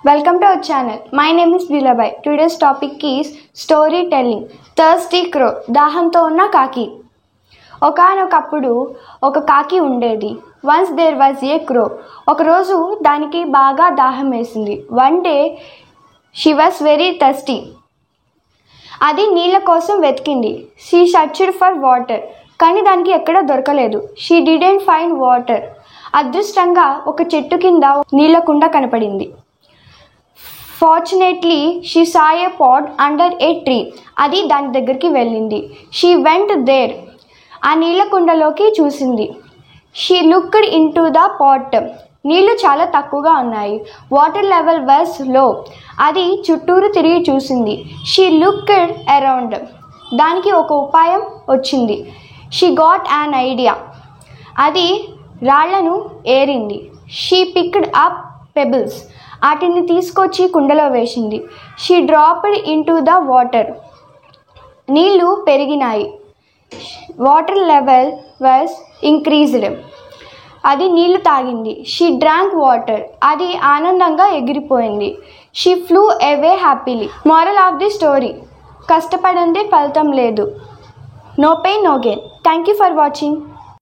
Welcome to our channel. My name is Vilabai. Today's topic is storytelling. Thirsty crow. దాహంతో ఉన్న కాకి. ఒకానొకప్పుడు ఒక కాకి ఉండేది. Once there was a crow. ఒకరోజు దానికి బాగా దాహం వేసింది. One day she was very thirsty. అది నీళ్ళ కోసం వెతికింది. She searched for water. కానీ దానికి ఎక్కడ దొరకలేదు. She didn't find water. అదృష్టంగా ఒక చెట్టు కింద నీళ్ళ కుండ కనపడింది. Fortunately, she saw a pot under a tree. అది దాని దగ్గరికి వెళ్ళింది. She went there. ఆ నీళ్ళ కుండలోకి చూసింది. She looked into the pot. నీళ్లు చాలా తక్కువగా ఉన్నాయి. Water level was low. అది చుట్టూరు తిరిగి చూసింది. She looked around. దానికి ఒక ఉపాయం వచ్చింది. She got an idea. అది రాళ్లను ఏరింది. She picked up pebbles. వాటిని తీసుకొచ్చి కుండలో వేసింది. She dropped into the water. నీళ్లు పెరిగినాయి. Water level was increased. అది నీళ్లు తాగింది. She drank water. అది ఆనందంగా ఎగిరిపోయింది. She flew away happily. Moral of the story: కష్టపడందే ఫలితం లేదు. No pain no gain. Thank you for watching.